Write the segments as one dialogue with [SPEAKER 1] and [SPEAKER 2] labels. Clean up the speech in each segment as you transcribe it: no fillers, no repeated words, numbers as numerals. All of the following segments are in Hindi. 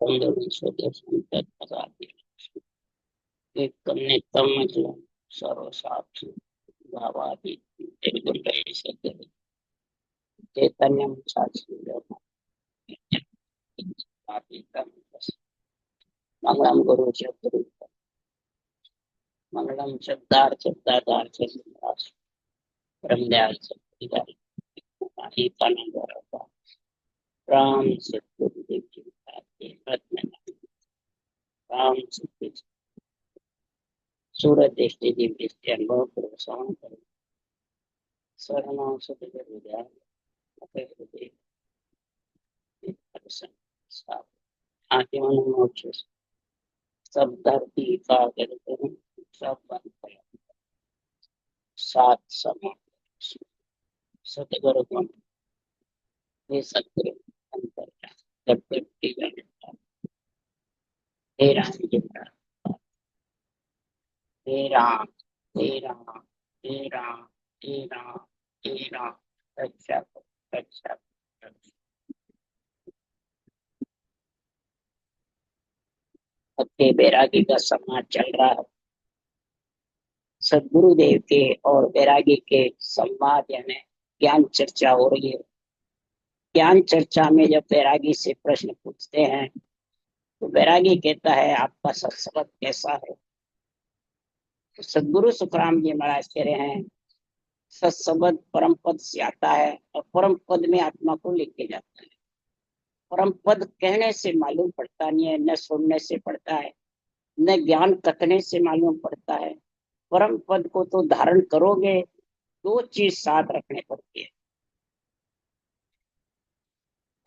[SPEAKER 1] चैतन्य मंगलम गुरु शब्द मंगलम शब्दार्थ शब्दार्थ ब्रह्मदयाल राम से गुरुदेव की रत्न राम से सूरत दृष्टि दिव्य अनुभव प्रोत्साहन करो शरणों से विद्या आत्मन मोक्ष सब धरती का करते हैं सब बन गया सात समय सतगुरु को ये सतगुरु अंतर जब तक हे राम जी हे राम हे राम हे राम हे राम हे राम रक्षा रक्षा बैरागी का समाज चल रहा है। सदगुरुदेव के और बैरागी के संवाद यानी ज्ञान चर्चा हो रही है। ज्ञान चर्चा में जब बैरागी से प्रश्न पूछते हैं तो बैरागी कहता है आपका सत्संग कैसा है। तो सदगुरु सुखराम जी महाराज कह रहे हैं सत्संग परम पद से आता है और परम पद में आत्मा को लेके जाता है। परम पद कहने से मालूम पड़ता नहीं है, न सुनने से पड़ता है, न ज्ञान कथने से मालूम पड़ता है। परम पद को तो धारण करोगे, दो चीज साथ रखने पड़ती है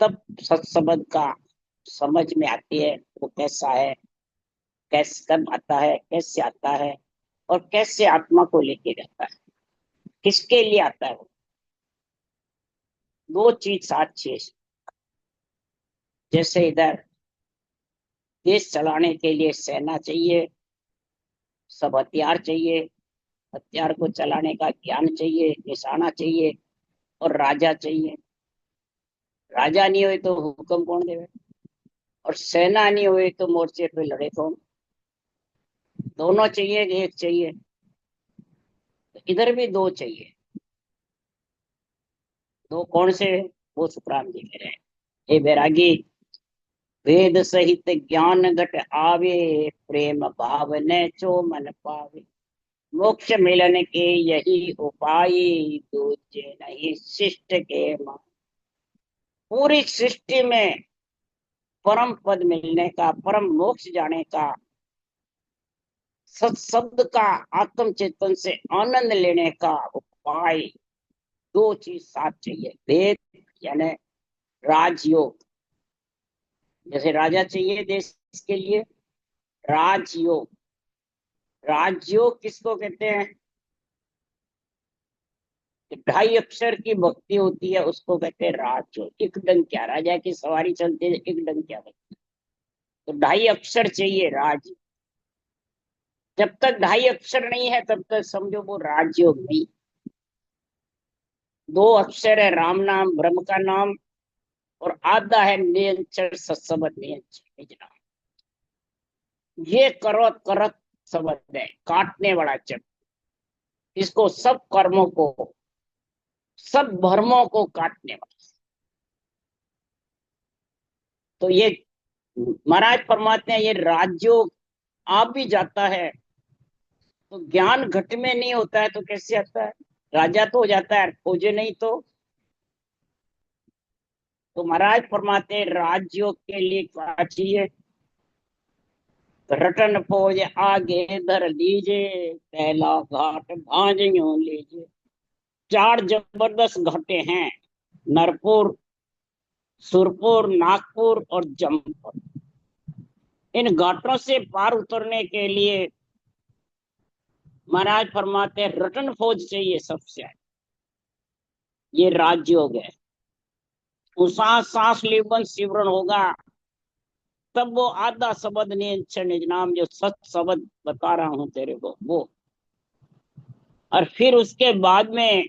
[SPEAKER 1] तब सत्संग का समझ में आती है। वो कैसा है, कैसे कब आता है, कैसे आता है और कैसे आत्मा को लेके जाता है, किसके लिए आता है। दो चीज साथ चीज, जैसे इधर देश चलाने के लिए सेना चाहिए, सब हथियार चाहिए, हथियार को चलाने का ज्ञान चाहिए, निशाना चाहिए और राजा चाहिए। राजा नहीं हुए तो हुक्म कौन देवे, और सेना नहीं हुई तो मोर्चे पे लड़े कौन। दोनों चाहिए कि एक चाहिए, तो इधर भी दो चाहिए। दो कौन से, वो सुखराम जी कह रहे हैं हे बैरागी वेद सहित ज्ञान घट आवे प्रेम भाव ने चो मन पावे मोक्ष मिलन के यही उपाय दूजे नहीं शिष्ट के मान। पूरी सृष्टि में परम पद मिलने का, परम मोक्ष जाने का, सत्शब्द का आत्म चेतन से आनंद लेने का उपाय, दो चीज साथ चाहिए। वेद यानी राजयोग, जैसे राजा चाहिए देश के लिए, राजयोग। राजयोग किसको कहते हैं, 2.5 अक्षर की भक्ति होती है उसको कहते हैं राजयोग। एक डंग क्या, राजा की सवारी चलती है एक डंग क्या भक्ति, तो 2.5 अक्षर चाहिए राज। जब तक 2.5 अक्षर नहीं है तब तक समझो वो राजयोग नहीं। 2 अक्षर है राम नाम ब्रह्म का नाम, और आधा है निरंतर सत्संग निज नाम। ये करो करत शब्द है, काटने वाला चक्र। इसको सब कर्मों को, सब भरमों को काटने वाला। तो ये महाराज फरमाते हैं ये राजयोग आ भी जाता है तो ज्ञान घट में नहीं होता है तो कैसे आता है। राजा तो हो जाता है, खोजे नहीं तो महाराज फरमाते हैं राजयोग के लिए क्या चाहिए। रटन फौज आगे धर लीजे पहला घाट भांजियों लीजिए। 4 जबरदस्त घाटे हैं, नरपुर, सुरपुर, नागपुर और जमपुर। इन घाटों से पार उतरने के लिए महाराज फरमाते हैं रटन फौज चाहिए सबसे। ये राजयोग है। सांस सांस लेवन सिमरन होगा तब वो आधा शब्द निज नाम जो सत शब्द बता रहा हूं तेरे को वो। और फिर उसके बाद में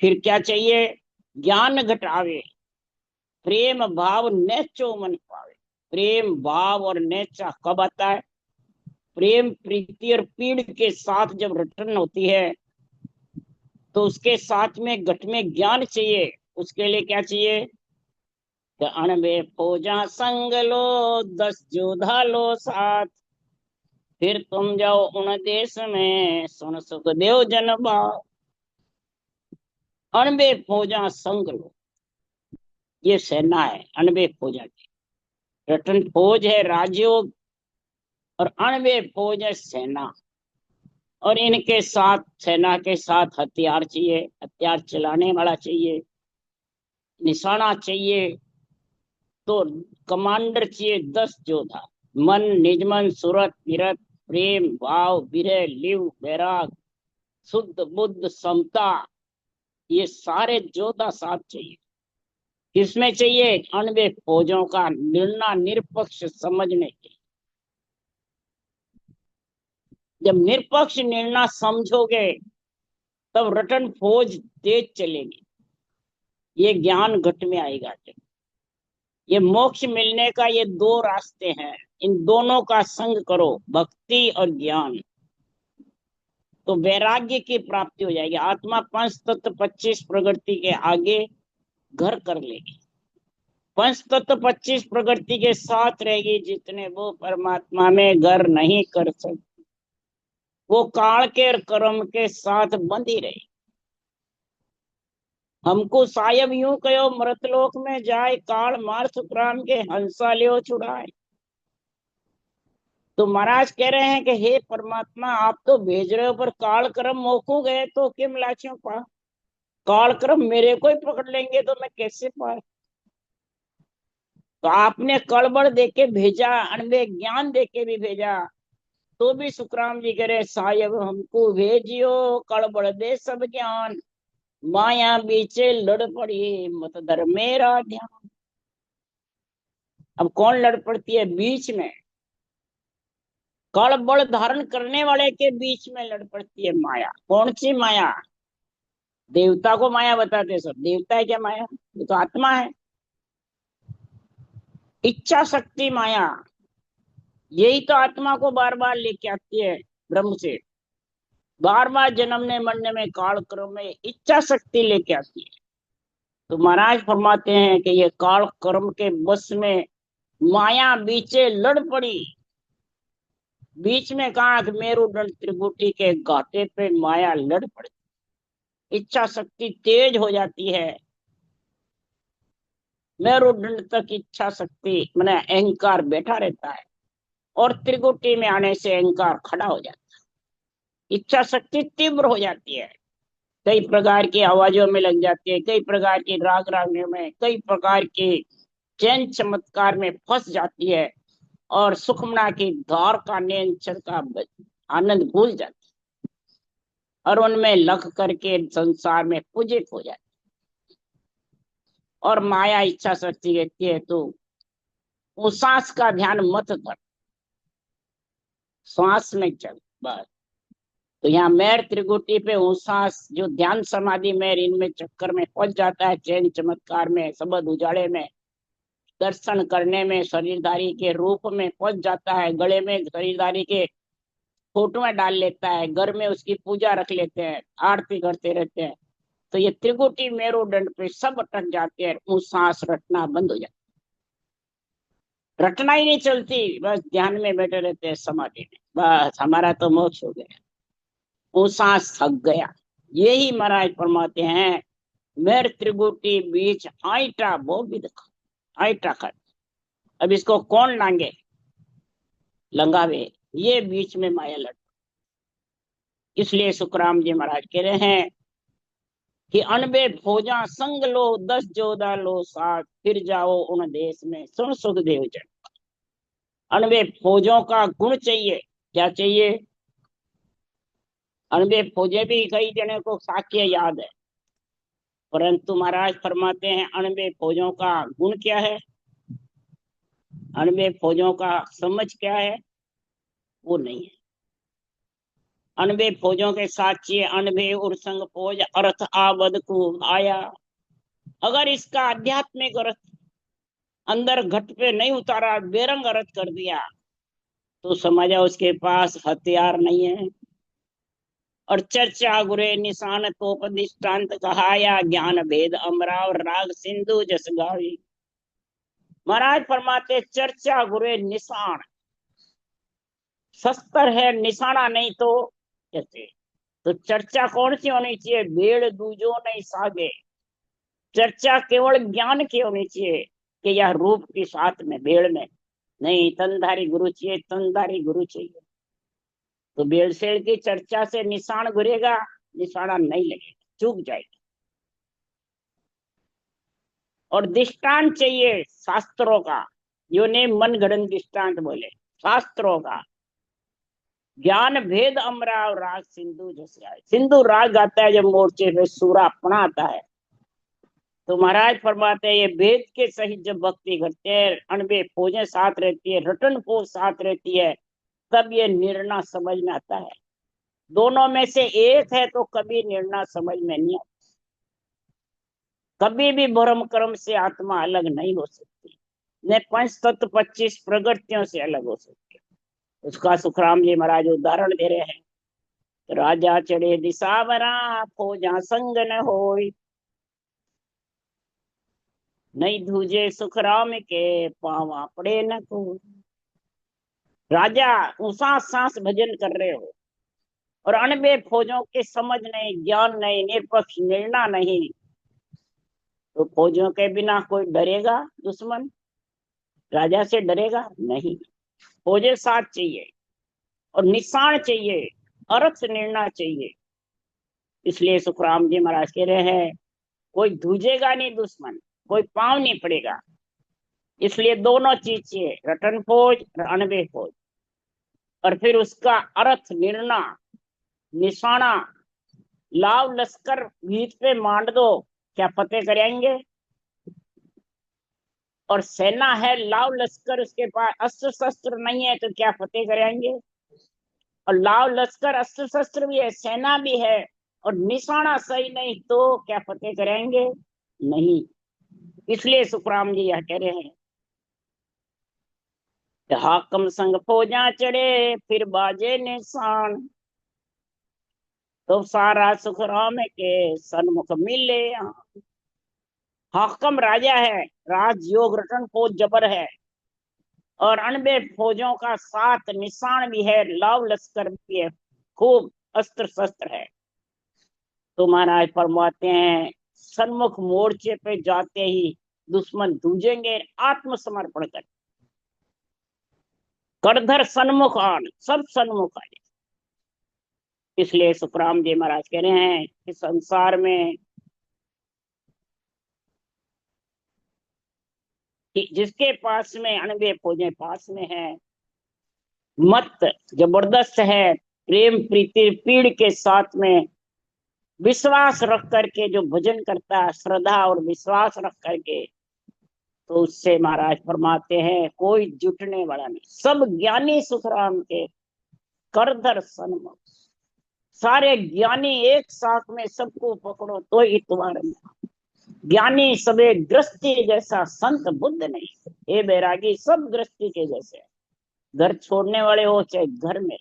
[SPEAKER 1] फिर क्या चाहिए, ज्ञान घटावे। प्रेम भाव नेचो मन पावे। प्रेम भाव और नेचा कब आता है? प्रेम प्रीति और पीड़ के साथ जब रटन होती है तो उसके साथ में घट में ज्ञान चाहिए। उसके लिए क्या चाहिए? कि अणबे फौजा संग लो, 10 योद्धा लो साथ, फिर तुम जाओ उन देश में, सुन सुखदेव जन बात। अणबे फौजा संग लो, ये सेना है अणबे फौजा की। रटन फौज है राजयोग, और अणबे फौज है सेना। और इनके साथ, सेना के साथ हथियार चाहिए, हथियार चलाने वाला चाहिए, निशाना चाहिए। तो कमांडर चाहिए 10 योद्धा। मन, निजमन, सुरत, किरत, प्रेम, भाव, विरह, लिव, वैराग, शुद्ध बुद्ध, समता, ये सारे योद्धा साथ चाहिए। किसमें चाहिए? अणबे फौजों का निर्णय निरपक्ष समझने के। जब निरपक्ष निर्णय समझोगे तब रटन फौज तेज चलेगी। ये ज्ञान घट में आएगा। ये मोक्ष मिलने का ये दो रास्ते हैं, इन दोनों का संग करो, भक्ति और ज्ञान, तो वैराग्य की प्राप्ति हो जाएगी। आत्मा 5 तत्व 25 प्रकृति के आगे घर कर लेगी। 5 तत्व 25 प्रकृति के साथ रहेगी जितने वो परमात्मा में घर नहीं कर सकती। वो काल के और कर्म के साथ बंधी रही। हमको सायब यूं कहो, मृतलोक में जाए, काल मार सुखराम के हंसा लियो छुड़ाए। तो महाराज कह रहे हैं कि हे परमात्मा, आप तो भेज रहे हो, पर काल कर्म मोको गए तो किम लाचियों पा। काल कर्म मेरे को ही पकड़ लेंगे तो मैं कैसे पाए। तो आपने कड़बड़ देके भेजा, अनबे ज्ञान देके भी भेजा, तो भी सुखराम जी कह रहे सायब हमको भेजियो, कड़बड़ दे सब ज्ञान, माया बीचे लड़ पड़ी, मत धर मेरा ध्यान। अब कौन लड़ पड़ती है? बीच में कड़ बड़ धारण करने वाले के बीच में लड़ पड़ती है माया। कौन सी माया? देवता को माया बताते सब, देवता है क्या माया? ये तो आत्मा है। इच्छा शक्ति माया, यही तो आत्मा को बार बार लेके आती है ब्रह्म से। बार बार जन्मने मरने में, काल क्रम में इच्छा शक्ति लेके आती है। तो महाराज फरमाते हैं कि ये काल कर्म के बस में माया बीचे लड़ पड़ी। बीच में कहा कि मेरुदंड त्रिपुटी के घाटे पे माया लड़ पड़ी। इच्छा शक्ति तेज हो जाती है। मेरुदंड तक इच्छा शक्ति मैंने अहंकार बैठा रहता है, और त्रिकुटी में आने से अहंकार खड़ा हो जाता है। इच्छा शक्ति तीव्र हो जाती है, कई प्रकार की आवाजों में लग जाती है, कई प्रकार की राग रागने में, कई प्रकार के चैन चमत्कार में फंस जाती है, और सुखमना की धार का नेंचर का आनंद भूल जाती है, और उनमें लग करके संसार में पूजित हो जाती है। और माया इच्छा शक्ति कहती है तो वो सांस का ध्यान मत कर, श्वास में चल बस। तो यहाँ मैर त्रिकुटी पे सांस, जो ध्यान समाधि मैर, इनमें चक्कर में पहुंच जाता है, चैन चमत्कार में, सबद उजाड़े में, दर्शन करने में, शरीरधारी के रूप में पहुंच जाता है, गले में शरीरधारी के फोटो में डाल लेता है, घर में उसकी पूजा रख लेते हैं, आरती करते रहते हैं। तो ये त्रिकुटी मेरुदंड पे सब अटक जाते हैं, वो सांस रटना बंद हो जाता है, रटना ही नहीं चलती, बस ध्यान में बैठे रहते हैं समाधि में, बस हमारा तो मोक्ष हो गया, वो सांस थक गया। यही महाराज फरमाते हैं, मेर त्रिकुटी बीच आईटा वो भी दिखा, आईटा कर। अब इसको कौन लांगे, लंगावे? ये बीच में माया लड़। इसलिए सुखराम जी महाराज कह रहे हैं कि अनबे फौजा संग लो, 10 योद्धा लो साथ, फिर जाओ उन देश में, सुन सुखदेव जन। अनबे फौजों का गुण चाहिए। क्या चाहिए? अनबे फौजे भी कई जने को साक्य याद है, परंतु महाराज फरमाते हैं अनबे फौजों का गुण क्या है, अनबे फौजों का समझ क्या है, वो नहीं है। अनबे फौजों के साथ चाहिए अनबे उरसंग फौज, अर्थ आबद को आया। अगर इसका आध्यात्मिक अर्थ अंदर घट पे नहीं उतारा, बेरंग अर्थ कर दिया, तो समझा उसके पास हथियार नहीं है। और चर्चा गुरे निशान तोपदिष्टांत कहाया, ज्ञान भेद अमराव राग सिंधु जस गावी। महाराज फरमाते चर्चा गुरे निशान, शस्त्र है निशाना नहीं तो कैसे। तो चर्चा कौन सी होनी चाहिए? भेड़ दूजो नहीं सागे। चर्चा केवल ज्ञान की होनी चाहिए कि यह रूप के साथ में भेड़ में नहीं, तनधारी गुरु चाहिए, तनधारी गुरु चाहिए। तो भेड़सेड़ की चर्चा से निशान घुरेगा, निशाना नहीं लगेगा, चूक जाएगा। और दृष्टांत चाहिए शास्त्रों का, यो ने मन गढ़ंत दृष्टांत बोले, शास्त्रों का। ज्ञान भेद अमराव राग सिंधु जैसे आए। सिंधु राग गाता है जब मोर्चे पे सूरा अपना आता है, तो महाराज फरमाते हैं ये वेद के सहित जब भक्ति करते हैं, अनबे फौजें साथ रहती है, रटन फौज साथ रहती है, तब ये निर्णय समझ में आता है। दोनों में से एक है तो कभी निर्णय समझ में नहीं आता। कभी भी भ्रम कर्म से आत्मा अलग नहीं हो सकती, न पंच तत्व 25 प्रगतियों से अलग हो सकती। उसका सुखराम जी महाराज उदाहरण दे रहे हैं। राजा चढ़े दिशावरा, फौजा संग न होय, नहीं धूजे सुखराम के पावा पड़े न कोई। राजा ऊंसा सांस भजन कर रहे हो और अनबे फौजों के समझ नहीं, ज्ञान नहीं, निरपक्ष निर्णय नहीं, तो फौजों के बिना कोई डरेगा? दुश्मन राजा से डरेगा नहीं। फौजें साथ चाहिए और निशान चाहिए, अर्थ निर्णय चाहिए। इसलिए सुखराम जी महाराज कह रहे हैं कोई धूजेगा नहीं दुश्मन, कोई पांव नहीं पड़ेगा। इसलिए दोनों चीज चाहिए, रटन फौज और अनबे फौज। और फिर उसका अर्थ निर्णय, निशाना। लाव लश्कर भीत पे मांड दो, क्या फतेह करेंगे? और सेना है लाव लश्कर, उसके पास अस्त्र शस्त्र नहीं है तो क्या फतेह करेंगे? और लाव लश्कर अस्त्र शस्त्र भी है, सेना भी है, और निशाना सही नहीं तो क्या फतेह करेंगे? नहीं। इसलिए सुखराम जी यह कह रहे हैं, हाकम संग फौजा चढ़े फिर बाजे निशान, तो सारा सुखराम के सन्मुख मिले यहाँ। हाकम राजा है, राजयोग रटन फौज जबर है, और अनबे फौजों का साथ निशान भी है, लाव लश्कर भी है, खूब अस्त्र शस्त्र है। तो महाराज फरमाते हैं सन्मुख मोर्चे पे जाते ही दुश्मन दूजेंगे आत्मसमर्पण कर, करधर सन्मुख आन, सब सन्मुख आए। इसलिए सुखराम जी महाराज कह रहे हैं कि संसार में कि जिसके पास में अनबे फौजें पास में है, मत जबरदस्त है, प्रेम प्रीति पीड़ के साथ में विश्वास रख करके जो भजन करता है, श्रद्धा और विश्वास रख करके, तो उससे महाराज फरमाते हैं कोई जुटने वाला नहीं। सब ज्ञानी सुखराम के करधर सन्मुख, सारे ज्ञानी एक साथ में सबको पकड़ो तो इतवार में। ज्ञानी सबे गृहस्थी जैसा, संत बुद्ध नहीं। ये बैरागी सब गृहस्थी के जैसे, घर छोड़ने वाले हो चाहे घर में।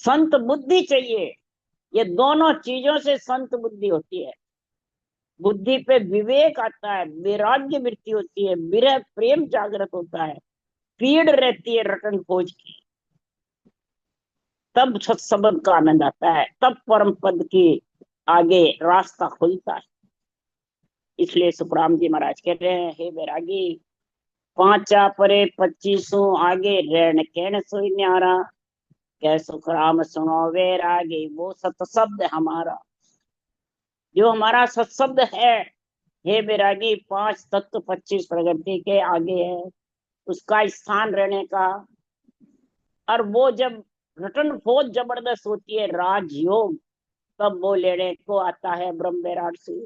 [SPEAKER 1] संत बुद्धि चाहिए, ये दोनों चीजों से संत बुद्धि होती है। बुद्धि पे विवेक आता है, वैराग्य वृत्ति होती है, विरह प्रेम जागृत होता है, पीड़ रहती है रटन खोज की, तब सत्संग का आनंद आता है, तब परम पद की आगे रास्ता खुलता है। इसलिए सुखराम जी महाराज कह रहे हैं हे बैरागी, पांचा परे 25 आगे रहन कहन सोई न्यारा, कह सुखराम सुनो वैरागी वो सतशब्द हमारा। जो हमारा सत्शब्द है हे बैरागी, 5 तत्व 25 प्रगति के आगे है, उसका स्थान रहने का। और वो जब रटन फौज जबरदस्त होती है राजयोग, तब वो लेने को आता है ब्रह्म बैराग से।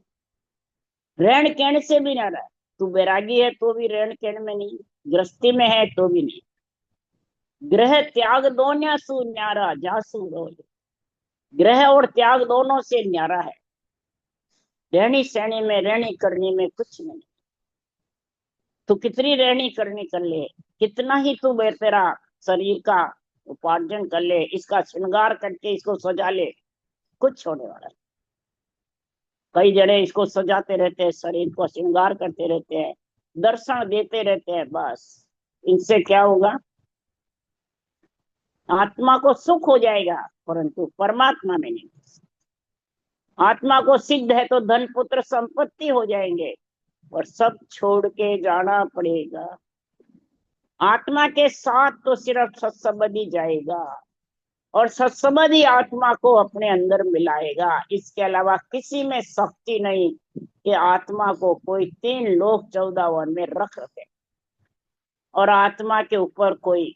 [SPEAKER 1] रहन कहने से भी ना रहा, तू बैरागी है तो भी रहन कहने में नहीं, गृहस्थी में है तो भी नहीं। ग्रह त्याग दो न्यासु न्यारा जासु रोज, ग्रह और त्याग दोनों से न्यारा है। रहनी सहनी में, रहनी करनी में कुछ नहीं। तू कितनी रहनी करनी कर ले, कितना ही तू तेरा शरीर का उपार्जन कर ले, इसका श्रृंगार करके इसको सजा ले, कुछ होने वाला नहीं। कई जने इसको सजाते रहते हैं, शरीर को श्रृंगार करते रहते हैं, दर्शन देते रहते हैं, बस इनसे क्या होगा? आत्मा को सुख हो जाएगा, परंतु परमात्मा में नहीं। आत्मा को सिद्ध है तो धन पुत्र संपत्ति हो जाएंगे, और सब छोड़ के जाना पड़ेगा। आत्मा के साथ तो सिर्फ सत्संबंधी जाएगा, और सत्संबंधी आत्मा को अपने अंदर मिलाएगा। इसके अलावा किसी में शक्ति नहीं कि आत्मा को कोई 3 लोक 14 वन में रख रखे, और आत्मा के ऊपर कोई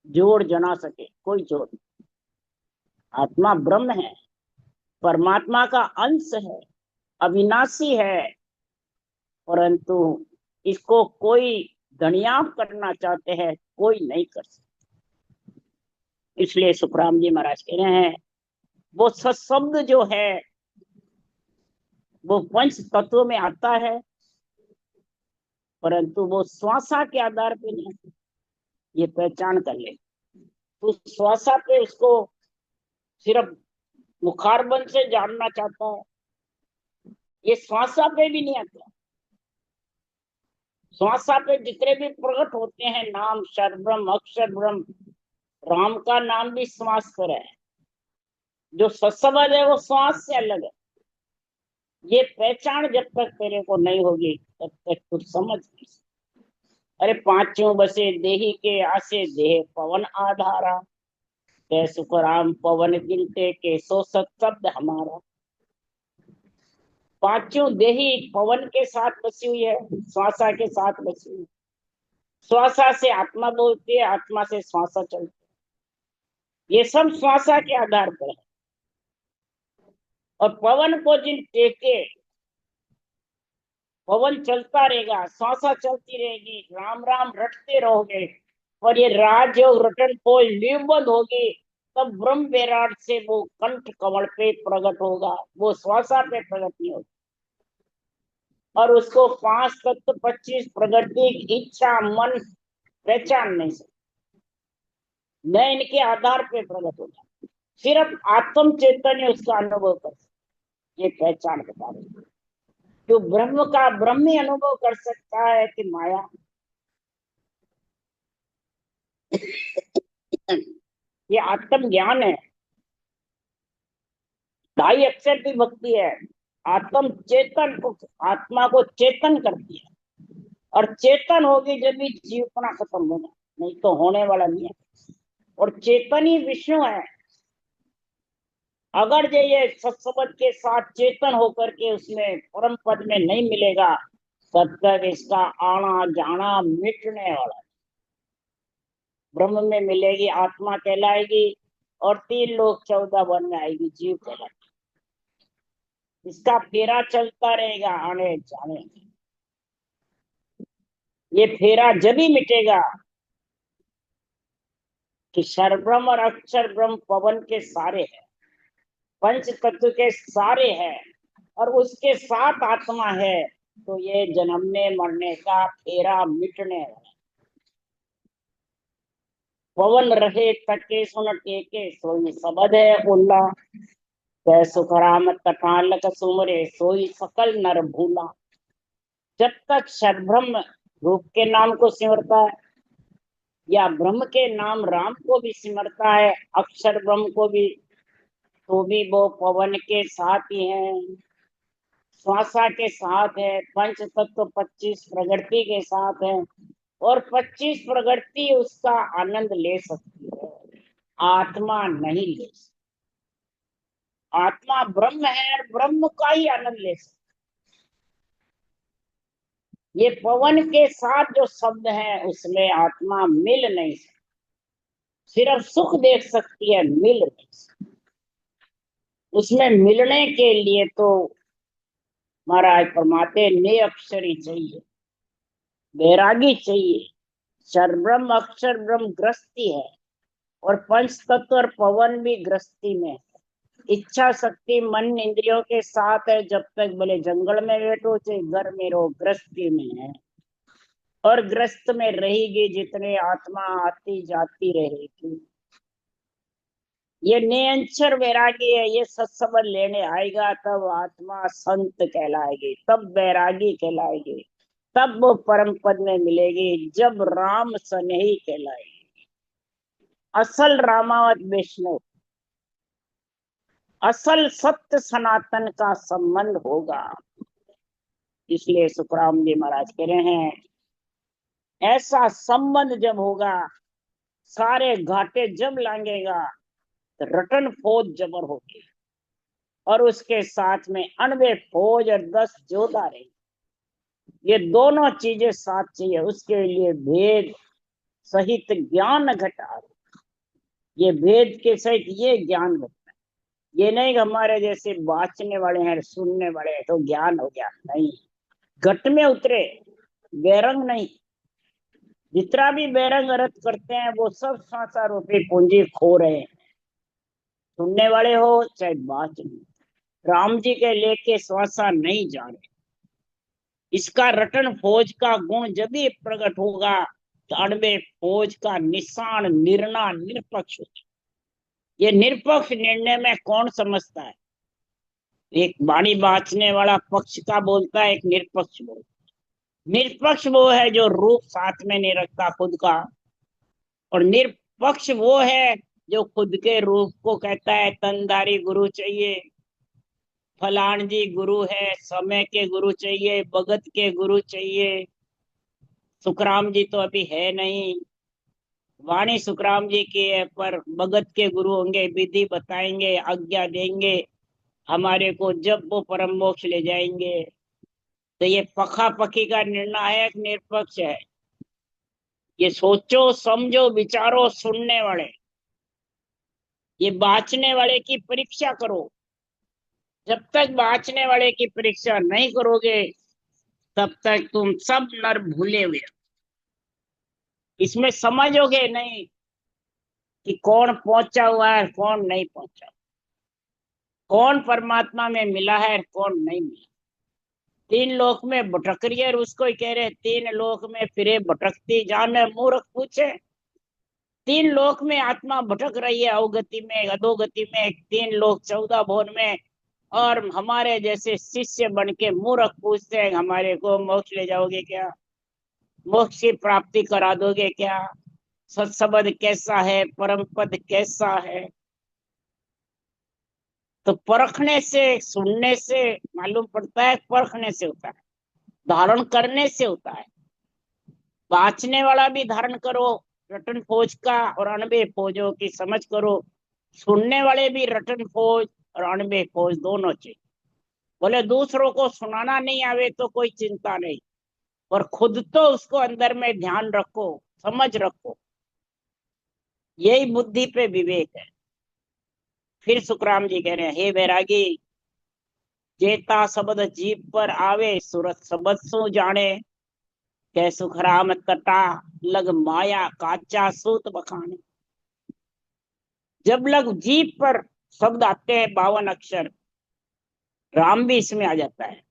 [SPEAKER 1] जोड़ जना सके, कोई जोड़। आत्मा ब्रह्म है, परमात्मा का अंश है, अविनाशी है, परंतु इसको कोई धनियाप करना चाहते हैं, कोई नहीं कर सकता। इसलिए सुखराम जी महाराज कह रहे हैं, वो सत्शब्द जो है वो पंच तत्व में आता है, परंतु वो श्वासा के आधार पे नहीं आता। ये पहचान कर ले। तो श्वासा पे उसको सिर्फ मुखारबंद से जानना चाहता है, ये श्वासा पे भी नहीं आता। श्वासा पे जितने भी प्रकट होते हैं नाम, क्षर ब्रह्म, अक्षर ब्रह्म, राम का नाम भी श्वास पर है। जो सत्संग है वो श्वास से अलग है। ये पहचान जब तक तेरे को नहीं होगी तब तक कुछ समझ नहीं। अरे पांचों बसे देही के आसे, देह पवन आधारा, के सुखराम पवन गिनते के सो सत्शब्द हमारा। पांचों देही पवन के साथ बसी हुई है, श्वासा के साथ बसी हुई है। श्वासा से आत्मा बोलती है, आत्मा से श्वासा चलती है। ये सब श्वासा के आधार पर है। और पवन को जिन टेके, पवन चलता रहेगा, श्वासा चलती रहेगी, राम राम रटते रहोगे, और ये राजयोग रटन को लीवबंद होगी, तब ब्रह्म विराट से वो कंठ कमल पे प्रकट होगा, वो श्वासा पे प्रकट नहीं होगा। और उसको 5 तत्व 25 प्रकृति, इच्छा, मन पहचान नहीं सकते, न इनके आधार पे प्रकट होगा। सिर्फ आत्म चैतन्य उसका अनुभव कर सकते, ये पहचान बता रही। जो ब्रह्म का ब्रह्म ही अनुभव कर सकता है कि माया। ये आत्म ज्ञान है। 2.5 अक्षर की भक्ति है। आत्म चेतन को, आत्मा को चेतन करती है, और चेतन होगी जब भी जीवना खत्म होगा, नहीं तो होने वाला नहीं है। और चेतन ही विष्णु है। अगर ये सत्संग के साथ चेतन होकर के उसमें परम पद में नहीं मिलेगा, तब तक इसका आना जाना मिटने वाला। ब्रह्म में मिलेगी, आत्मा कहलाएगी, और 3 लोक 14 वन में आएगी, जीव कहलाएगी। इसका फेरा चलता रहेगा आने जाने। ये फेरा जब ही मिटेगा कि क्षर ब्रह्म और अक्षर ब्रह्म पवन के सारे हैं, पंच तत्व के सारे हैं, और उसके साथ आत्मा है, तो ये जन्मने मरने का फेरा मिटने वाला। पवन रहे तके सुन टेके, सोई सबद है उल्ला, तै सुखराम तटालक सुमरे, सोई सकल नर भूला। जब तक सद्ब्रह्म रूप के नाम को सिमरता है, या ब्रह्म के नाम राम को भी सिमरता है, अक्षर ब्रह्म को भी, तो भी वो पवन के साथ ही है, श्वासा के साथ है, पंच तत्व 25 प्रकृति के साथ है, और 25 प्रकृति उसका आनंद ले सकती है, आत्मा नहीं ले सकती। आत्मा ब्रह्म है, और ब्रह्म का ही आनंद ले सकती। ये पवन के साथ जो शब्द है उसमें आत्मा मिल नहीं सकती, सिर्फ सुख देख सकती है, मिल नहीं सकती। उसमें मिलने के लिए तो महाराज फरमाते ने अक्षरी चाहिए, वैरागी चाहिए। क्षर ब्रह्म अक्षर ब्रह्म गृहस्थी है, और पंच तत्व और पवन भी गृहस्थी में है। इच्छा शक्ति मन इंद्रियों के साथ है, जब तक भले जंगल में बैठो चाहे घर में रहो, गृहस्थी में है। और ग्रस्त में रहेगी जितने आत्मा आती जाती रहेगी। ये निरंतर वैरागी है। ये सत्संग लेने आएगा तब आत्मा संत कहलाएगी, तब वैरागी कहलाएगी, तब वो परम पद में मिलेगी, जब राम सनेही कहलाएगी। असल रामावत वैष्णव, असल सत्य सनातन का संबंध होगा। इसलिए सुखराम जी महाराज कह रहे हैं, ऐसा संबंध जब होगा, सारे घाटे जब लांगेगा, तो रटन फौज जबर होगी, और उसके साथ में 98 फौज और 10 जोधा रहेंगे। ये दोनों चीजें साथ चाहिए, उसके लिए भेद सहित ज्ञान घटा। ये भेद के सहित ये ज्ञान घटा। ये नहीं कि हमारे जैसे बाँचने वाले हैं, सुनने वाले हैं तो ज्ञान हो गया, नहीं। घट में उतरे, बेरंग नहीं। जितना भी बेरंग अर्थ करते हैं वो सब सांसा रूपी पूंजी खो रहे हैं, सुनने वाले हो चाहे बाँचने। राम जी के लेके श्वासा नहीं जा रहे। इसका रटन फौज का गुण जब भी प्रकट होगा, तो 98 फौज का निशान निर्णय निरपक्ष होगा। ये निरपक्ष निर्णय में कौन समझता है? एक वाणी बाँचने वाला पक्ष का बोलता है, एक निरपक्ष बोलता है। निरपक्ष वो है जो रूप साथ में नहीं रखता खुद का, और निरपक्ष वो है जो खुद के रूप को कहता है तनधारी गुरु चाहिए, फलान जी गुरु है, समय के गुरु चाहिए, भगत के गुरु चाहिए। सुखराम जी तो अभी है नहीं, वाणी सुखराम जी की है, पर भगत के गुरु होंगे, विधि बताएंगे, आज्ञा देंगे हमारे को, जब वो परम मोक्ष ले जाएंगे। तो ये पखा पखी का निर्णायक निरपक्ष है। ये सोचो समझो विचारो सुनने वाले, ये बाँचने वाले की परीक्षा करो। जब तक बाँचने वाले की परीक्षा नहीं करोगे, तब तक तुम सब नर भूले हुए। इसमें समझोगे नहीं कि कौन पहुंचा हुआ है, कौन नहीं पहुंचा, कौन परमात्मा में मिला है, कौन नहीं मिला। तीन लोक में भटक रही है, और उसको ही कह रहे तीन लोक में फिरे भटकती जान, मूर्ख पूछे। तीन लोक में आत्मा भटक रही है, अवगति में, अधोगति में, तीन लोक 14 भुवन में। और हमारे जैसे शिष्य बन के मूर्ख पूछते हैं, हमारे को मोक्ष ले जाओगे क्या, मोक्ष की प्राप्ति करा दोगे क्या, सत्संग कैसा है, परम पद कैसा है। तो परखने से, सुनने से मालूम पड़ता है, परखने से होता है, धारण करने से होता है। बाँचने वाला भी धारण करो रटन फौज का, और 98 फौजों की समझ करो। सुनने वाले भी रटन फौज और 98 फौज दोनों चाहिए। बोले दूसरों को सुनाना नहीं आवे तो कोई चिंता नहीं, पर खुद तो उसको अंदर में ध्यान रखो, समझ रखो। यही बुद्धि पे विवेक है। फिर सुखराम जी कह रहे हैं, हे वैरागी, जेता शब्द जीव पर आवे, सूरत शब्द सु जाने, कै सुखराम कटा लग माया काचा सूत बखाने। जब लग जीव पर शब्द आते हैं 52 अक्षर, राम भी इसमें आ जाता है।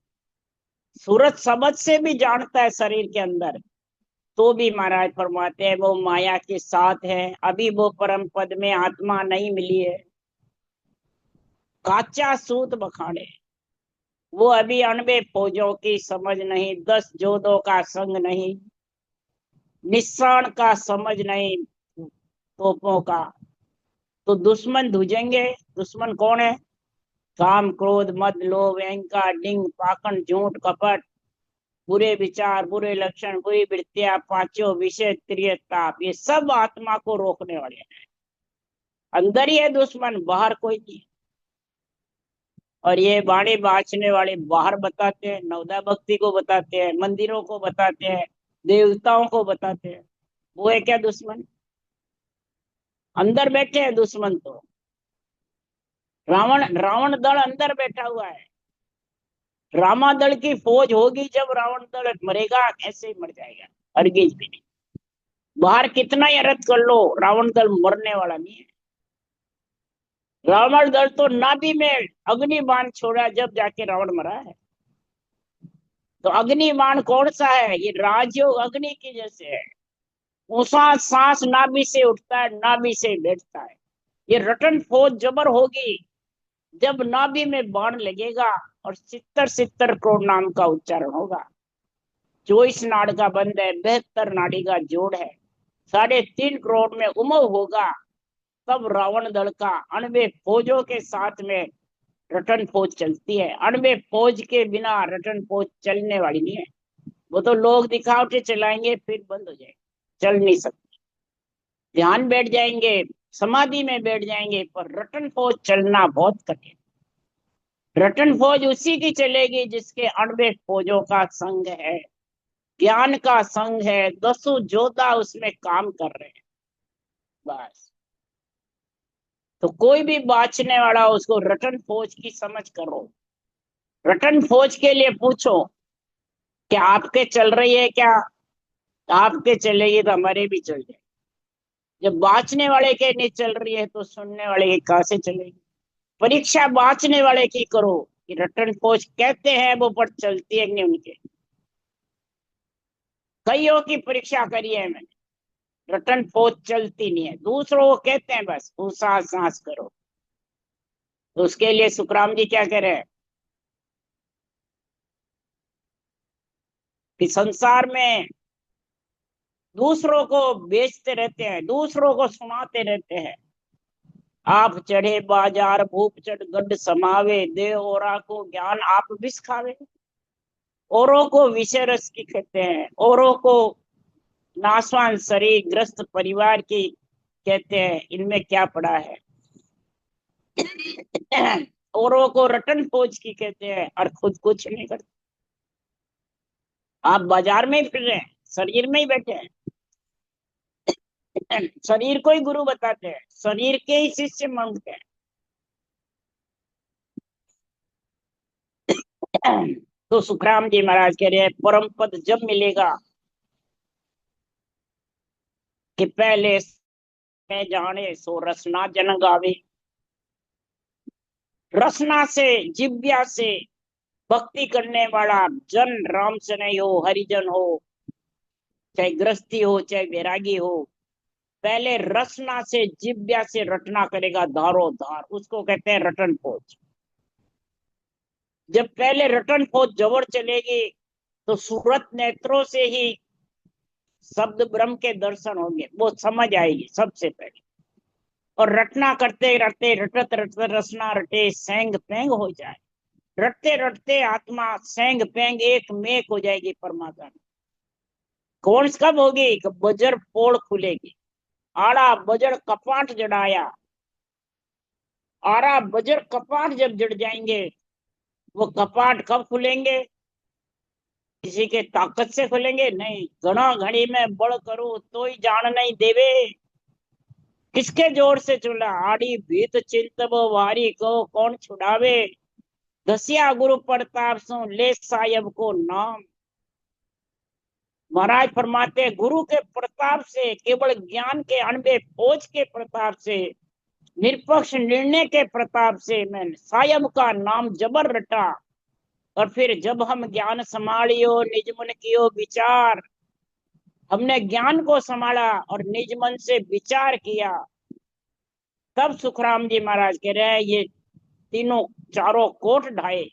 [SPEAKER 1] सूरत शब्द से भी जानता है शरीर के अंदर, तो भी महाराज फरमाते हैं वो माया के साथ है, अभी वो परम पद में आत्मा नहीं मिली है। काचा सूत बखाने, वो अभी 98 फौजों की समझ नहीं, 10 जोधों का संग नहीं, निशान का समझ नहीं, तोपों का। तो दुश्मन धुजेंगे। दुश्मन कौन है? काम क्रोध मद लोभ अहंकार डिंग पाखंड झूठ कपट, बुरे विचार, बुरे लक्षण, बुरी वृत्तियां, पांचों विषय, त्रियताप, ये सब आत्मा को रोकने वाले हैं। अंदर ही है दुश्मन, बाहर कोई नहीं। और ये वाणी बाँचने वाले बाहर बताते हैं, नवदा भक्ति को बताते हैं, मंदिरों को बताते हैं, देवताओं को बताते हैं। वो है क्या दुश्मन? अंदर बैठे हैं दुश्मन तो। रावण, रावण दल अंदर बैठा हुआ है। रामा दल की फौज होगी जब रावण दल मरेगा, ऐसे ही मर जाएगा, हरगिज भी नहीं। बाहर कितना ही रद्द कर लो, रावण दल मरने वाला नहीं है। रावण दल तो नाभि में अग्नि बाण छोड़ा, जब जाके रावण मरा है। तो अग्निबाण कौन सा है? ये राजयोग अग्नि की जैसे है। ऊंचा सांस नाभि से उठता है, नाभि से बैठता है। ये रटन फौज जबर होगी जब नाभि में बाण लगेगा और सितर सितर करोड़ नाम का उच्चारण होगा। 24 नाड़ का बंद है, 72 नाड़ी का जोड़ है, 3.5 करोड़ में उमव होगा। तब रावण दल का 98 फौजों के साथ में रटन फौज चलती है। 98 फौज के बिना रटन फौज चलने वाली नहीं है। वो तो लोग दिखावटे चलाएंगे फिर बंद हो जाएंगे, चल नहीं सकते। ध्यान बैठ जाएंगे, समाधि में बैठ जाएंगे, पर रटन फौज चलना बहुत कठिन। रटन फौज उसी की चलेगी जिसके 98 फौजों का संग है, ज्ञान का संग है, 10 योद्धा उसमें काम कर रहे हैं। बस। तो कोई भी बाँचने वाला उसको रटन फौज की समझ करो। रटन फौज के लिए पूछो कि आपके चल रही है क्या? आपके चलेगी तो हमारे भी चल जाए। जब बाँचने वाले के नहीं चल रही है तो सुनने वाले की कहां से चलेगी? परीक्षा बाँचने वाले की करो कि रटन फौज कहते हैं वो, पर चलती है नहीं उनके। कईयों की परीक्षा करी है मैंने, रटन फौज चलती नहीं है। दूसरों को कहते हैं बस ऊंचा सांस करो। तो उसके लिए सुखराम जी क्या कह रहे हैं कि संसार में दूसरों को बेचते रहते हैं, दूसरों को सुनाते रहते हैं। आप चढ़े बाजार भूप चढ़ गड्ढ समावे, दे औरा को ज्ञान आप विष खावे। औरों को विषय रस की कहते हैं, औरों को नासवान शरीर ग्रस्त परिवार की कहते हैं, इनमें क्या पड़ा है। औरों को रटन फौज की कहते हैं और खुद कुछ नहीं करते। आप बाजार में ही फिर रहे हैं, शरीर में ही बैठे हैं। शरीर को ही गुरु बताते हैं, शरीर के ही शिष्य मानते हैं। तो सुखराम जी महाराज कह रहे हैं परम पद जब मिलेगा कि पहले में जाने सो रसना जन गावे। रसना से, जिव्या से भक्ति करने वाला जन, राम से नहीं हो, हरिजन हो, चाहे गृहस्थी हो, चाहे वैरागी हो, पहले रसना से, जिव्या से रटना करेगा धारो धार, उसको कहते हैं रटन फौज। जब पहले रटन फौज जबर चलेगी तो सूरत नेत्रों से ही शब्द ब्रह्म के दर्शन होंगे, वो समझ आएगी सबसे पहले। और रटना करते रटते, रटत रटत रसना रटे सेंग पेंग हो जाए। रटते रटते आत्मा सेंग पेंग एक मेक हो जाएगी परमात्मा में। कौन कब होगी? बजर पोड़ खुलेगी। आड़ा बजर कपाट जड़ाया। आड़ा बजर कपाट जब जड़ जाएंगे, वो कपाट कब खुलेंगे? किसी के ताकत से खुलेंगे? नहीं। घना घड़ी में बड़ करो तो ही जान नहीं देवे। किसके जोर से चुला? आड़ी भीत चिंत वारी को कौन छुड़ावे। दसिया गुरु प्रताप सो ले साहेब को नाम। महाराज फरमाते गुरु के प्रताप से, केवल ज्ञान के अनबे खोज के प्रताप से, निष्पक्ष निर्णय के प्रताप से मैं साहेब का नाम जबर रटा। और फिर जब हम ज्ञान संभालियो निज मन कियो विचार, हमने ज्ञान को संभाला और निज मन से विचार किया, तब सुखराम जी महाराज कह रहे हैं ये तीनों चारों कोट ढाए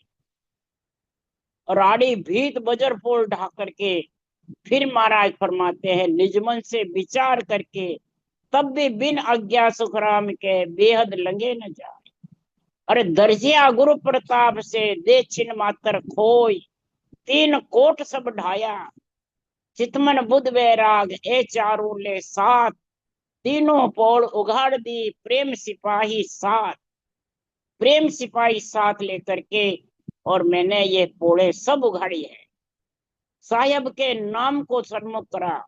[SPEAKER 1] और आड़ी भीत बजर पोल ढा करके फिर महाराज फरमाते हैं निज मन से विचार करके, तब भी बिन आज्ञा सुखराम के बेहद लंगे न जाए। अरे दर्जिया गुरु प्रताप से दे छिन मातर खोई, 3 कोट सब ढाया। चितमन बुध वैराग ए चारों ले साथ, तीनों पोल उघाड़ दी प्रेम सिपाही साथ। प्रेम सिपाही साथ लेकर के और मैंने ये पोड़े सब उघाड़ी है, साहेब के नाम को सन्मुख करा।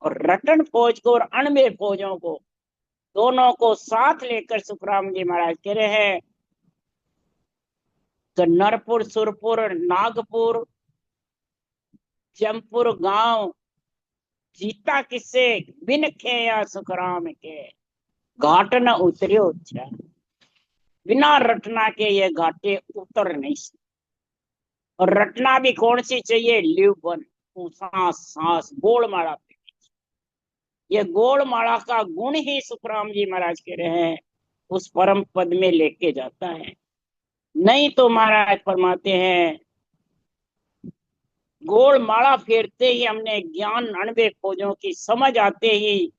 [SPEAKER 1] और रटन फौज को और अणबे फौजों को, दोनों को साथ लेकर सुखराम जी महाराज कह रहे हैं कि नरपुर, सुरपुर, नागपुर, जमपुर गांव जीता किसे, बिन खेया सुखराम के घाट न उतरियो अच्छा। बिना रटना के ये घाटे उतर नहीं सकते। और रटना भी कौन सी चाहिए? लिवबन, सांस सांस गोल माला पे। ये गोल माला का गुण ही सुखराम जी महाराज कह रहे हैं उस परम पद में लेके जाता है। नहीं तो महाराज फरमाते हैं गोल माला फेरते ही हमने ज्ञान अनबे खोजों की समझ आते ही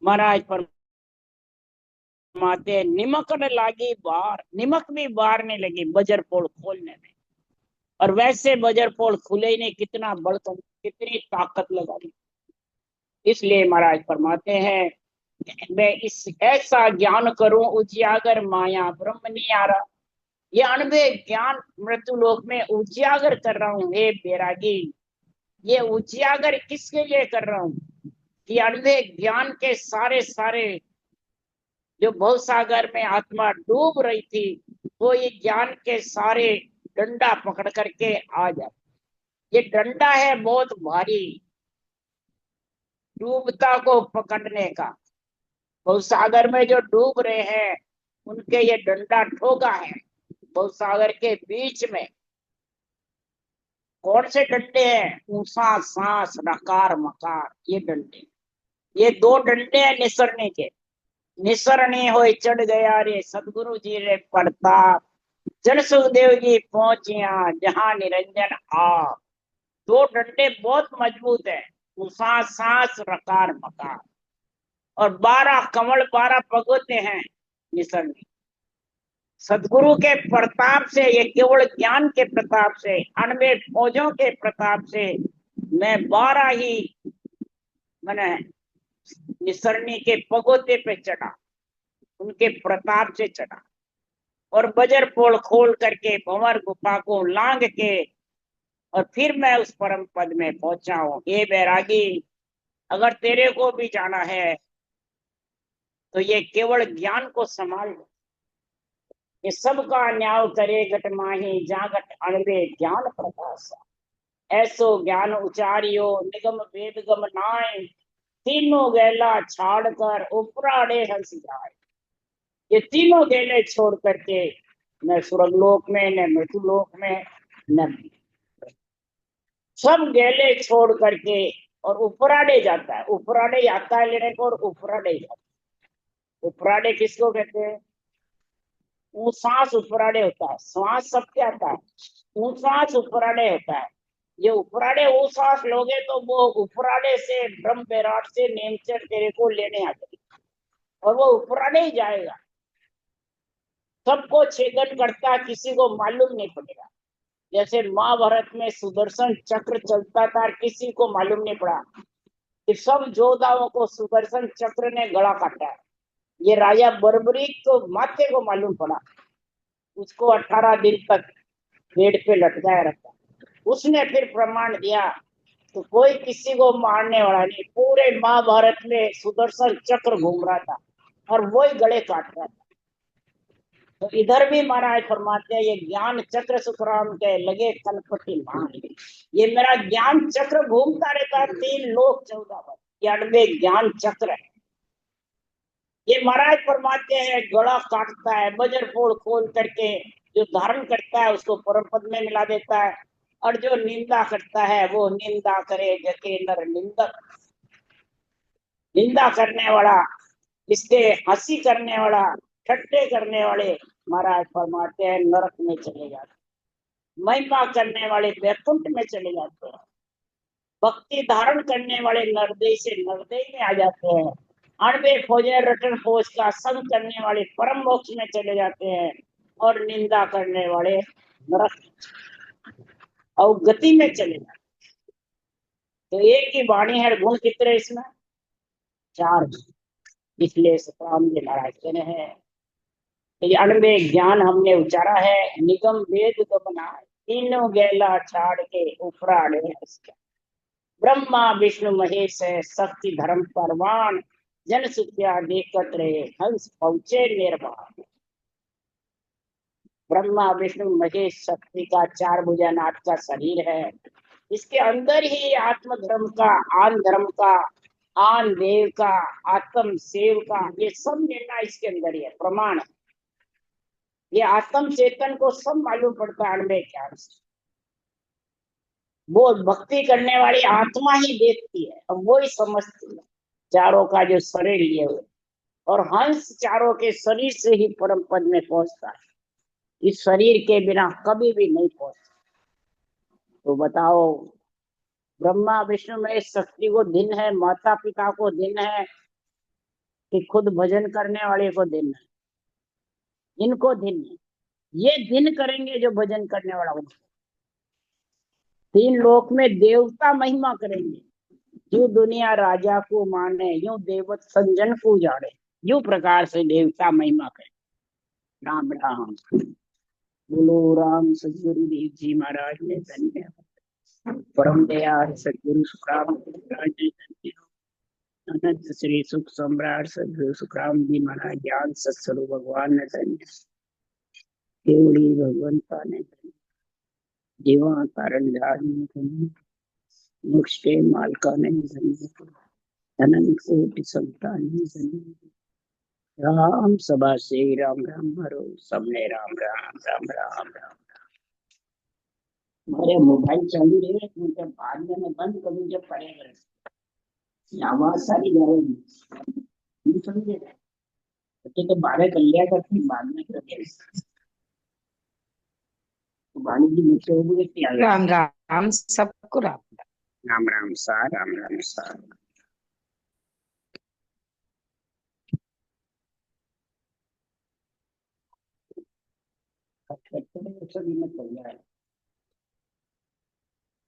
[SPEAKER 1] महाराज फरमाते हैं निमक न लागी बार, निमक भी बार नहीं लगी बजर पोल खोलने में। और वैसे बजर पोल खुले ही नहीं, कितना बड़कन कितनी ताकत लगा दी। इसलिए महाराज फरमाते हैं मैं इस ऐसा ज्ञान करूं उजियागर माया ब्रह्म नहीं आ रहा। ये अनबे ज्ञान मृत्यु लोक में उजियागर कर रहा हूं हे बैरागी। ये उजियागर किसके लिए कर रहा हूं कि अनबे ज्ञान के सारे सारे जो भव सागर में आत्मा डूब रही थी वो ये ज्ञान के सारे डंडा पकड़ करके आ जाए। ये डंडा है बहुत भारी डूबता को पकड़ने का। भव सागर में जो डूब रहे हैं उनके ये डंडा ठोका है भव सागर के बीच में। कौन से डंडे हैं? ऊंसा सांस नकार मकार, ये डंडे। ये दो डंडे हैं निसरने के। निसरणी हो चढ़ गया रे सदगुरु जी रे प्रताप, जन सुखदेव जी पहुंचिया जहां निरंजन आप। दो डंडे बहुत मजबूत है, उषा सांस रकार मकार। और 12 कमल 12 पगोते हैं निसरणी। सदगुरु के प्रताप से, ये केवल ज्ञान के प्रताप से, अनबे फौजों के प्रताप से मैं 12 ही मैंने निसरणी के पगोते पे चढ़ा, उनके प्रताप से चढ़ा। और बजर पोल खोल करके भंवर गुफा को लांग के और फिर मैं उस परम पद में पहुंचा हूं। ये बैरागी अगर तेरे को भी जाना है तो ये केवल ज्ञान को संभाल लो। ये सबका न्याय करे गट माही जागट अणबे ज्ञान प्रकाश। ऐसो ज्ञान उचारियो निगम वेद गम नाय, तीनों गैला छाड़ कर उपराड़े हंस जाए। ये तीनों गेले छोड़ करके न स्वर्गलोक में न मृत्युलोक में न सब गेले छोड़ करके और उपराड़े जाता है। उपराड़े आता है लेने को और उपराड़े जाता है। उपराड़े किसको कहते हैं? वो सांस उपराड़े होता है, श्वास सबके आता है, वो सांस उपराड़े होता है। ये उपराड़े वो सांस लोगे तो वो उपराड़े से ब्रह्म बैराट से नेमचर तेरे को लेने आ जाएगी और वो उपराड़े ही जाएगा। सबको छेदन करता, किसी को मालूम नहीं पड़ेगा। जैसे महाभारत में सुदर्शन चक्र चलता था, किसी को मालूम नहीं पड़ा कि सब योद्धाओं को सुदर्शन चक्र ने गला काटा है। ये राजा बर्बरीक को माथे को मालूम पड़ा, उसको 18 दिन तक पेड़ पे लटकाया रखा। उसने फिर प्रमाण दिया तो कोई किसी को मारने वाला नहीं। पूरे महाभारत में सुदर्शन चक्र घूम रहा था और वही गले काट रहा था। तो इधर भी महाराज फरमाते हैं ये ज्ञान चक्र सुखराम के लगे कलपति मान। ये मेरा ज्ञान चक्र घूमता रहता है 3 लोक 14 वर्ष, ये अड़बे ज्ञान चक्र है। ये महाराज फरमाते हैं गला काटता है, बजर फोड़ खोल करके जो धारण करता है उसको परम पद में मिला देता है। और जो निंदा करता है वो निंदा करे जके नर निंदक। निंदा करने वाला, इसके हंसी करने वाला, ठट्टे करने वाले महाराज फरमाते हैं नरक में चले जाते। महिमा करने वाले वैकुंठ में चले जाते हैं। भक्ति धारण करने वाले नरदेय से नरदेय में आ जाते हैं। अणबे खोजे रटन खोज का संग करने वाले परम मोक्ष में चले जाते हैं। और निंदा करने वाले नरक अवगति में चले जाते। तो एक ही वाणी है, गुण कितने इसमें? 4। इसलिए सतराम जी महाराज कहते हैं ये अणबे ज्ञान हमने उचारा है, निगम वेद गमना तीनों गैला छाड़ के उपराड़े ब्रह्मा विष्णु महेश है शक्ति धर्म परवान, जन सुखिया देखत रहे हंस पहुंचे निर्वाण। ब्रह्मा विष्णु महेश शक्ति का 4 भुजानाथ का शरीर है। इसके अंदर ही आत्म धर्म का, आन धर्म का, आन देव का, आत्म सेव का, ये सब निर्णय इसके अंदर ही है। प्रमाण ये आत्म चेतन को सब मालूम पड़ता है अणबे ज्ञान से। वो भक्ति करने वाली आत्मा ही देखती है, अब वो ही समझती है चारों का जो शरीर लिए हुए। और हंस चारों के शरीर से ही परम पद में पहुंचता है, इस शरीर के बिना कभी भी नहीं पहुंचता। तो बताओ, ब्रह्मा विष्णु में इस शक्ति को दिन है, माता पिता को दिन है, कि खुद भजन करने वाले को दिन है? इनको दिन है। ये दिन करेंगे जो भजन करने वाला होगा। तीन लोक में देवता महिमा करेंगे, जो दुनिया राजा को माने, यूं देवत संजन को जाने, यूं प्रकार से देवता महिमा करें। राम राम। बोलो राम सदगुरु देव जी महाराज ने धन्य। परम दयाल सदगुरु सुखराम महाराज ने धन्य। अनंत श्री सुख सम्राट सदगुरु सुखराम जी महाराज ज्ञान सत्स्वरूप भगवान ने धन्य। केवड़ी भगवंता ने धन्य। जीवा कारण ने धन्य। मोक्ष के मालका ने धन्य। अनंत कोटि संतान ने धन्य। राम सभा से राम राम भरो, सबने राम राम राम राम राम। मेरे मोबाइल चालू रहेगा तो जब बाद में मैं बंद करूँ जब पड़ेगा, आवाज सारी जाएगी, नहीं समझे? बच्चे तो 12 कर लिया करती, बाद में कर लिया। तो वाणी जी मुझसे हो गई क्या?
[SPEAKER 2] राम राम सबको राम।
[SPEAKER 1] राम राम सा, राम राम सा। सभी में चल रहा है।